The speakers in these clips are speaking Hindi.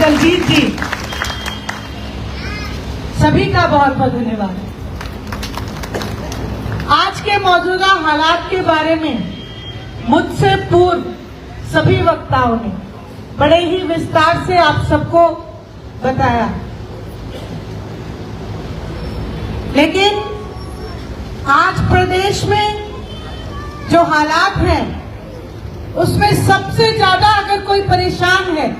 दलजीत जी, सभी का बहुत बहुत धन्यवाद। आज के मौजूदा हालात के बारे में मुझसे पूर्व सभी वक्ताओं ने बड़े ही विस्तार से आप सबको बताया, लेकिन आज प्रदेश में जो हालात हैं उसमें सबसे ज्यादा अगर कोई परेशान है,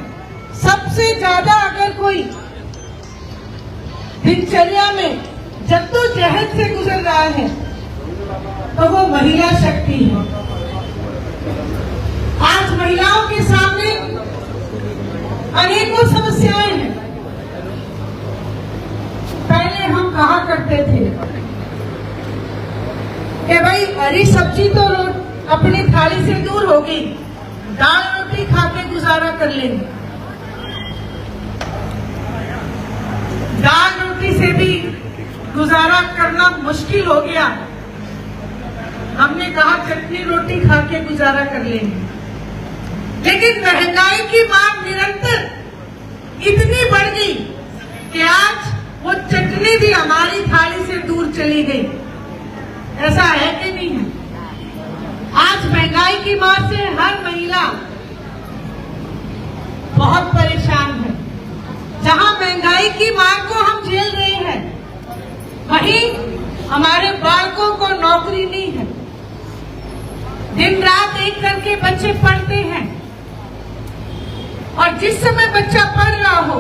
सबसे ज्यादा अगर कोई दिनचर्या में जद्दोजहद से गुजर रहा है तो वो महिला शक्ति है। आज महिलाओं के सामने अनेकों समस्याएं हैं। पहले हम कहा करते थे कि भाई हरी सब्जी तो अपनी थाली से दूर होगी, दाल रोटी खा के गुजारा कर लेंगे। दाल रोटी से भी गुजारा करना मुश्किल हो गया, हमने कहा चटनी रोटी खा के गुजारा कर लेंगे। लेकिन महंगाई की मांग निरंतर इतनी बढ़ गई कि आज वो चटनी भी हमारी थाली से दूर चली गई। ऐसा है कि नहीं है? आज महंगाई की मार से हर महिला बहुत परेशान है। जहां महंगाई की मार को हम झेल रहे हैं, वहीं हमारे बालकों को नौकरी नहीं है। दिन रात एक करके बच्चे पढ़ते हैं और जिस समय बच्चा पढ़ रहा हो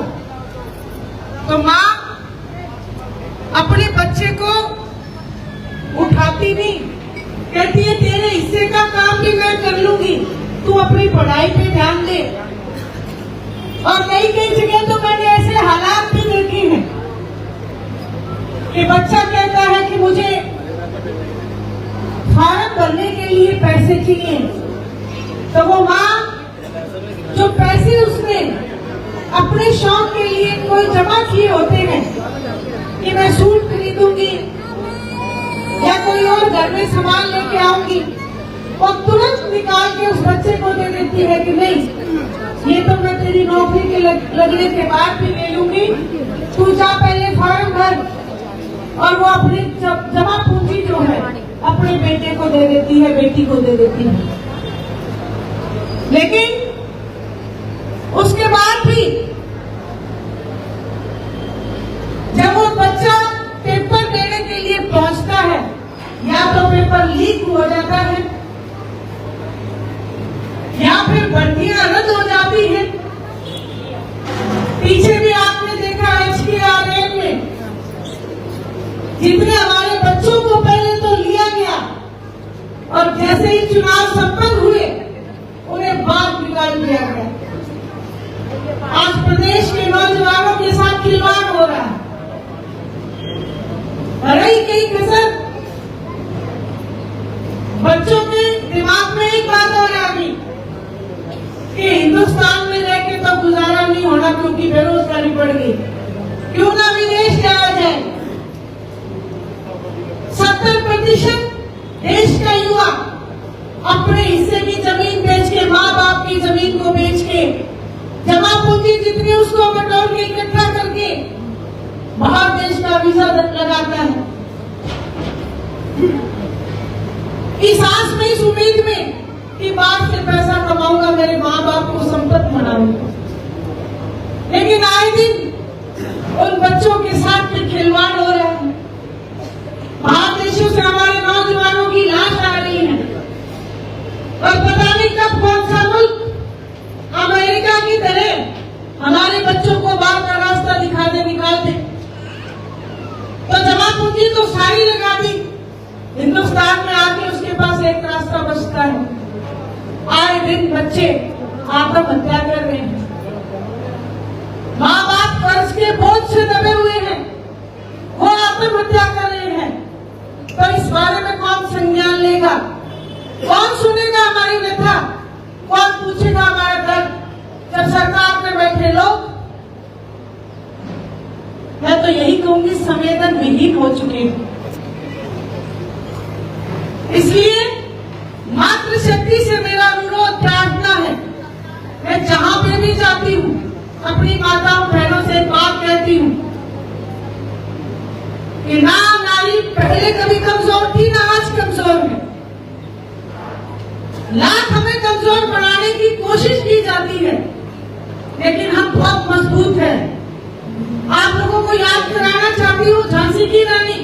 तो माँ अपने बच्चे को उठाती नहीं, कहती है तेरे हिस्से का काम भी मैं कर लूंगी, तू अपनी पढ़ाई पे ध्यान दे। और कई कई जगह तो मैंने ऐसे हालात भी देखे हैं कि बच्चा कहता है कि मुझे फॉर्म भरने के लिए पैसे चाहिए, तो वो माँ जो पैसे उसने अपने शौक के लिए कोई जमा किए होते हैं कि मैं सूट खरीदूंगी या कोई और घर में सामान लेके आऊंगी, वो तुरंत निकाल के उस बच्चे को दे देती है कि नहीं, ये तो मैं तेरी नौकरी के लगने के बाद भी ले लूंगी, तू जा पहले फॉर्म भर। और वो अपनी जमा पूंजी जो है अपने बेटे को दे देती है, बेटी को दे देती है। लेकिन उसके बाद भी जब वो बच्चा पेपर देने के लिए पहुंचता है, या तो पेपर लीक हो जाता है या फिर भर्तियां रद्द हो जाती है। पीछे भी आपने देखा HKRM में जितने हमारे बच्चों को पहले तो लिया गया और जैसे ही चुनाव संपन्न हुए उन्हें बाद निकाल दिया गया। आज प्रदेश के नौजवानों के साथ खिलवाड़ हो रहा है। रही कई कसर, बच्चों के दिमाग में एक बात और आ गई कि हिंदुस्तान में रह के तो गुजारा नहीं होना क्योंकि बेरोजगारी बढ़ गई, क्यों ना विदेश जाया जाए। 70% देश का युवा अपने हिस्से की जमीन बेच के, माँ बाप की जमीन को बेच के, जमा पूंजी जितनी उसको बटोर के इकट्ठा करके बाहर देश का वीजा लगाता है। इस आस में, इस उम्मीद में कि बाहर से पैसा कमाऊंगा, मेरे माँ बाप को संपत्ति बनाऊंगा। लेकिन आए दिन उन बच्चों के साथ भी खिलवाड़ हो रहा है। बाहर देशों से हमारे नौजवानों की लाश आ रही है और पता नहीं कब कौन सा मुल्क अमेरिका की तरह हमारे बच्चों को बाहर का रास्ता दिखा दे, निकाल दे। तो जमा पूंजी तो सारी लगा दी, हिंदुस्तान में आके उसके पास एक रास्ता बचता है। आए दिन बच्चे आत्महत्या कर रहे हैं, माँ बाप कर्ज के बोझ से दबे हुए हैं, वो आत्महत्या कर रहे हैं। तो इस बारे में कौन संज्ञान लेगा? कौन सुनेगा हमारी व्यथा? कौन पूछेगा हमारा दर्द? जब सरकार में बैठे लोग, मैं तो यही कहूंगी, संवेदन विहीन हो चुके हैं। इसलिए मातृशक्ति से मेरा अनुरोध, प्रार्थना है, मैं जहां पे भी जाती हूँ अपनी माताओं बहनों से एक बात कहती हूँ कि ना नारी पहले कभी कमजोर थी, ना आज कमजोर है। लाख हमें कमजोर बनाने की कोशिश की जाती है, लेकिन हम बहुत मजबूत हैं। आप लोगों को याद कराना चाहती हूँ झांसी की रानी।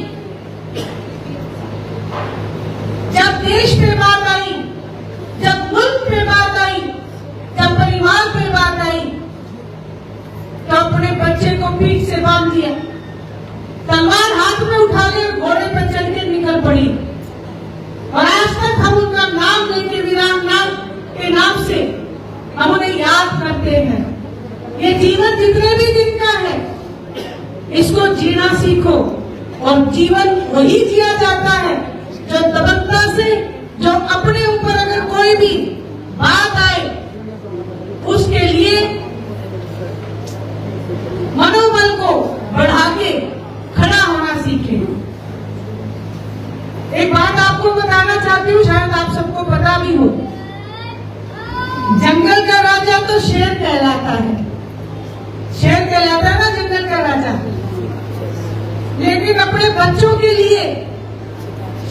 जब देश पे बात आई, जब मुल्क पे बात आई, जब परिवार पे बात आई, तो अपने बच्चे को पीठ से बांध दिया, तलवार हाथ में उठा ले और घोड़े पर चढ़ के निकल पड़ी। और आज तक हम उनका नाम लेके वीरांगना के नाम से हम उन्हें याद करते हैं। ये जीवन जितने भी दिन का है, इसको जीना सीखो। और जीवन वही जिया जाता है जो दबंगता से, जो अपने ऊपर अगर कोई भी बात आए उसके लिए मनोबल को बढ़ा के खड़ा होना सीखे। एक बात आपको बताना चाहती हूँ, शायद आप सबको पता भी हो, जंगल का राजा तो शेर कहलाता है। शेर कहलाता है ना जंगल का राजा, लेकिन अपने बच्चों के लिए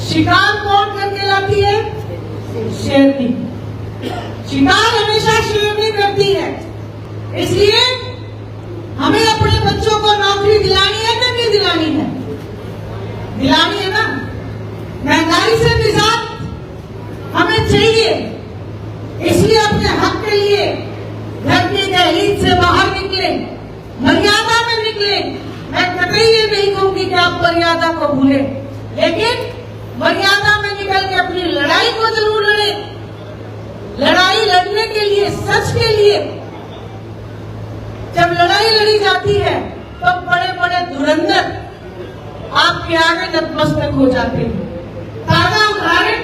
शिकार कौन करके लाती है? शेरनी। शिकार हमेशा शेरनी करती है। इसलिए हमें अपने बच्चों को नौकरी दिलानी है कि नहीं दिलानी है? दिलानी है ना। महंगाई से निजात हमें चाहिए, इसलिए अपने हक के लिए घर की दहलीज से बाहर निकले, मर्यादा में निकले। मैं कतई ये नहीं कहूंगी कि आप मर्यादा को भूले, लेकिन मर्यादा में निकल के अपनी लड़ाई को जरूर लड़े। लड़ाई लड़ने के लिए, सच के लिए जब लड़ाई लड़ी जाती है तो बड़े बड़े धुरंधर आपके आगे नतमस्तक हो जाते हैं। ताजा उदाहरण,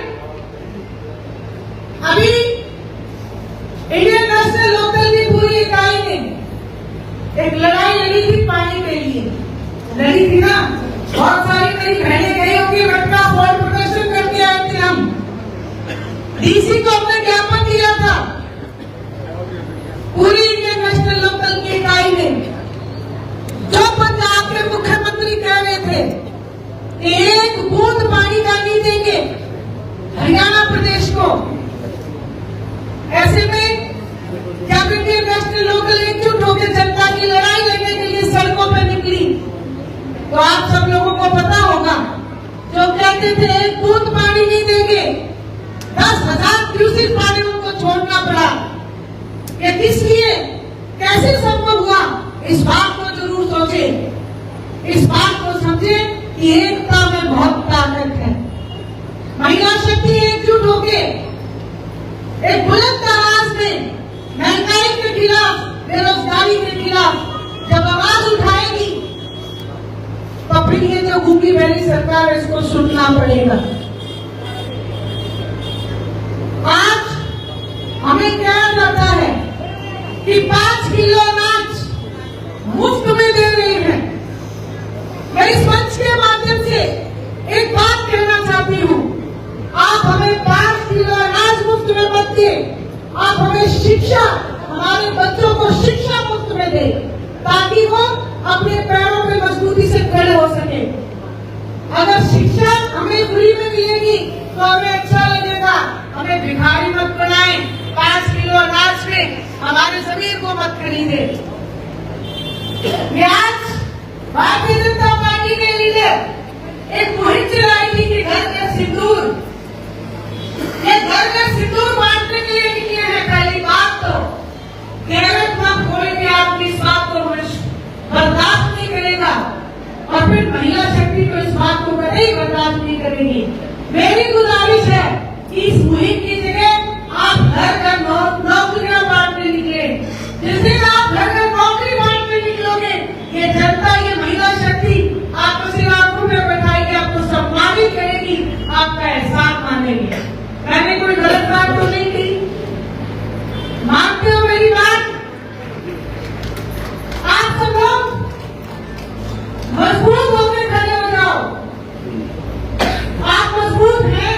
अभी इंडियन नेशनल लोकदल की पूरी इकाई ने एक लड़ाई लड़ी थी पानी के लिए। लड़ी थी ना, बहुत सारी मेरी बहनें गई होंगी, बटका बोर्ड प्रदर्शन करके आए थे हम। डीसी को हमने ज्ञापन दिया था, पूरी इंडियन नेशनल लोकदल की इकाई ने। जो पंजाब के मुख्यमंत्री कह रहे थे कि एक बूंद पानी का नहीं देंगे हरियाणा प्रदेश को, ऐसे में जब इंडियन नेशनल लोकदल एकजुट होकर जनता की लड़ाई लड़ने के लिए सड़कों पर निकली, तो आप सब लोगों को पता होगा, जो कहते थे एक बूंद पानी नहीं देंगे, 10,000 क्यूसेक पानी उनको छोड़ना पड़ा। कि किस लिए, कैसे संभव हुआ? इस बात को जरूर सोचे, इस बात को समझे कि एकता में बहुत ताकत है। महिला शक्ति एकजुट होके एक बुलंद आवाज में महंगाई के खिलाफ, बेरोजगारी के खिलाफ जब आवाज उठाएगी, तो फिर ये जो गूंगी बहरी सरकार है, इसको सुनना पड़ेगा। आज हमें कहा जाता है कि 5 किलो अनाज मुफ्त में दे रही है। मैं इस मंच के माध्यम से एक बात कहना चाहती हूँ, आप हमें 5 किलो अनाज मुफ्त में मत दे, आप हमें शिक्षा, हमारे बच्चों को शिक्षा मुफ्त में दे, ताकि वो अपने पैरों पे मजबूती से खड़े हो सके। अगर शिक्षा हमें फ्री में मिलेगी तो हमें अच्छा लगेगा। हमें भिखारी मत बनाए, 5 किलो अनाज में हमारे जमीन को मत खरीदे। आज भारतीय जनता पार्टी के लीडर एक मुहिम चलाई थी कि घर में सिंदूर, ये घर में सिंदूर बांटने के लिए निकले हैं। पहली बात तो गैरतमंद कोई भी आदमी इस बात को बर्दाश्त नहीं करेगा, और फिर महिला शक्ति को इस बात को कभी बर्दाश्त नहीं करेगी। मेरी गुजारिश है कि इस मुहिम की जगह आप घर घर नौकरियां बांटने निकले। जिस दिन आप घर घर नौकरी बांटने निकलोगे, ये जनता, ये महिला शक्ति आपको सिर्फ आंखों में बैठाएगी, आपको सम्मानित करेगी, आपका एहसान मानेगी। मैंने कोई गलत बात तो नहीं की? मानते हो मेरी बात? आप सब लोग मजबूत होकर खड़े हो जाओ। आप मजबूत हैं,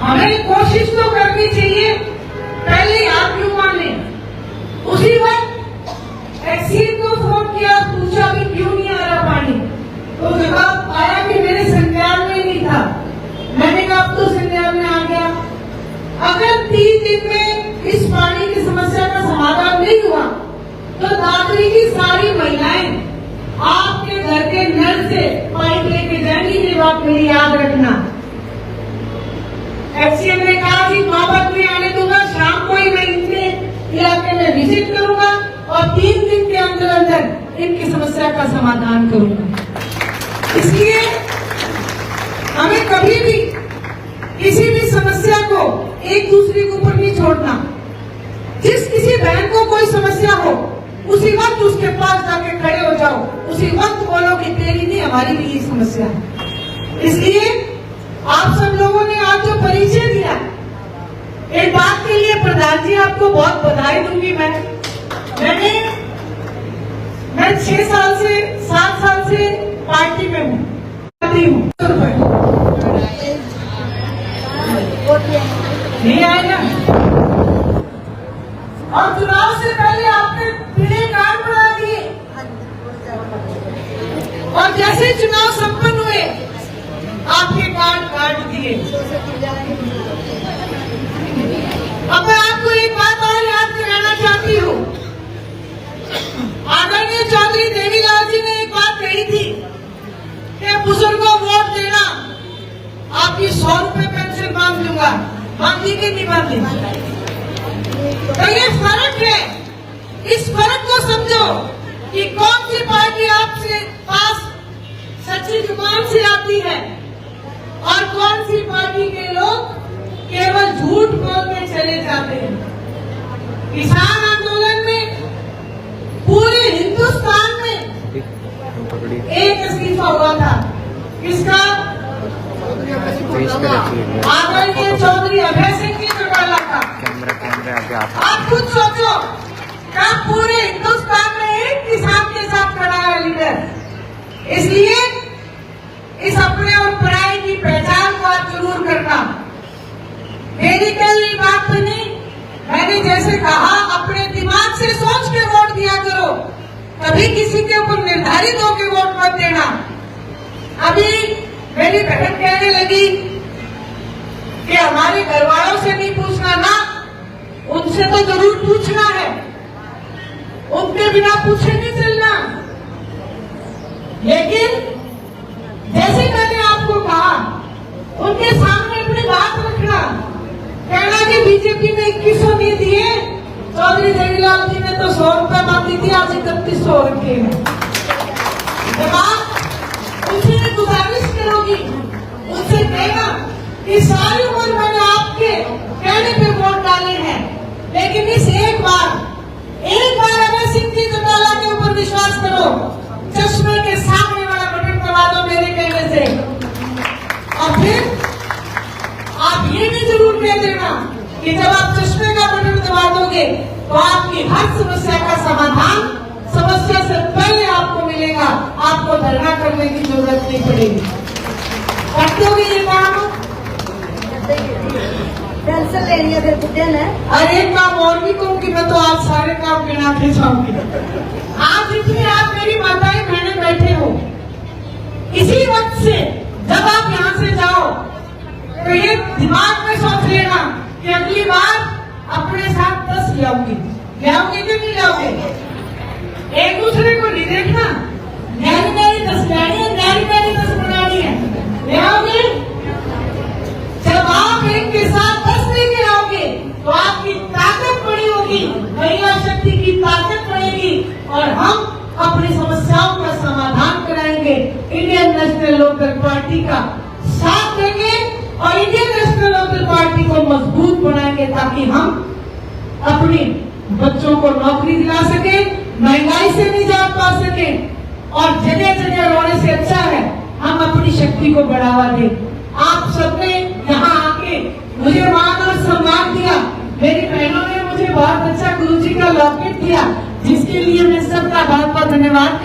हमें कोशिश तो करनी चाहिए। पहले आप क्यों माने, उसी वक्त एक्सीन को फोन किया, पूछा कि क्यों नहीं आ रहा पानी, तो जवाब आया कि मेरे संज्ञान में नहीं था। मैंने कहा अब तो संज्ञान में आ गया। अगर 3 दिन में इस पानी की समस्या का समाधान नहीं हुआ तो दादरी की सारी महिलाएं आपके घर के नल से पाइप लेके जाएंगी। ये बात मेरी याद रखना। एक्सीएम ने कहा कि वापस नहीं आने दूंगा, शाम को ही मैं इनके इलाके में विजिट करूंगा और 3 दिन के अंदर अंदर इनकी समस्या का समाधान करूंगा। इसलिए हमें कभी भी किसी भी समस्या को एक दूसरे के ऊपर नहीं छोड़ना। जिस किसी बहन को कोई समस्या हो उसी वक्त उसके पास जाके खड़े हो जाओ, उसी वक्त बोलो कि तेरी नहीं हमारी भी ये समस्या है। इसलिए आप सब लोगों ने आज जो परिचय दिया, एक बात के लिए प्रधान जी आपको बहुत बधाई दूंगी। मैं 6 साल से 7 साल से पार्टी में हूँ। नहीं आएगा। और चुनाव से पहले आपने पीले कार्ड बना दिए और जैसे चुनाव संपन्न हुए आपके कार्ड काट दिए। अब मैं आपको एक बात और याद कराना चाहती हूँ। आदरणीय चौधरी देवीलाल जी ने एक बात कही थी कि बुजुर्गों वोट देना, आपकी 100 रुपए पेंशन मांग दूंगा। मांगी कि नहीं मांगी? तो ये फर्क है। इस फर्क को समझो कि कौन सी पार्टी आपसे पास सच्ची जुबान से आती है और कौन सी पार्टी के लोग केवल झूठ बोलते चले जाते हैं। किसान आंदोलन में पूरे हिंदुस्तान में एक इस्तीफा हुआ था। किसका? आदरणीय चौधरी अभय सिंह जी चौटाला का। आप खुद सोचो, क्या पूरे हिंदुस्तान में एक किसान के साथ खड़ा है लीडर। इसलिए इस अपने और पराई की पहचान को आप जरूर करना। मेरी कल बात नहीं, मैंने जैसे कहा अपने दिमाग से सोच के वोट दिया करो, कभी किसी के ऊपर निर्धारित होकर वोट मत देना। अभी मेरी बहन कहने लगी कि हमारे घर वालों से नहीं पूछना ना, उनसे तो जरूर पूछना है, उनके बिना पूछे नहीं चलना। लेकिन जैसे मैंने आपको कहा, उनके सामने अपनी बात रखना। कहना कि बीजेपी ने 2100 नहीं दिए, चौधरी देवीलाल जी ने तो 100 रुपए मांगी थी, आज 3100 रखे हैं। उनसे गुजारिश करोगी, उनसे कहना कि सारी उम्र मैंने आपके कहने पे वोट डाले हैं, लेकिन इस एक बार अभय सिंह जी चौटाला के ऊपर विश्वास करो। चश्मे के सामने वाला बटन दबा दो मेरे कहने से। और फिर आप ये भी जरूर कह देना कि जब आप चश्मे का बटन दबा दोगे तो आपकी हर समस्या का समाधान समस्या से पहले आपको मिलेगा। आपको धरना करने की जरूरत नहीं पड़ेगी। करते होगे ये काम? पेंशन लेनी है फिर। और एक काम और भी कहूँगी, मैं तो आज सारे काम गिना के जाऊंगी। आज जितनी आप मेरी माताएं बहनें बैठे हो, इसी वक्त से जब आप यहाँ से जाओ तो ये दिमाग में सोच लेना कि अगली बार अपने साथ 10 लाऊंगी। लाओगे कि नहीं लाओगे? एक दूसरे को नहीं देखना, नारी 10 लानी है, नारी 10 बनानी है। लाओगे? जब आप एक के साथ 10 लेके आओगे तो आपकी ताकत बड़ी होगी, महिला शक्ति की ताकत बढ़ेगी और हम अपनी समस्याओं का समाधान कराएंगे। इंडियन नेशनल लोकदल पार्टी का साथ देंगे और इंडियन नेशनल लोकदल पार्टी को मजबूत बनाएंगे ताकि हम अपने बच्चों को नौकरी दिला सके, महंगाई से निजात पा सके और जगह जगह रोने से अच्छा है हम अपनी शक्ति को बढ़ावा दें। आप सबने यहाँ आके मुझे मान और सम्मान दिया। मेरी बहनों ने मुझे बहुत अच्छा गुरुजी का लॉकेट दिया, जिसके लिए मैं सबका बहुत बहुत धन्यवाद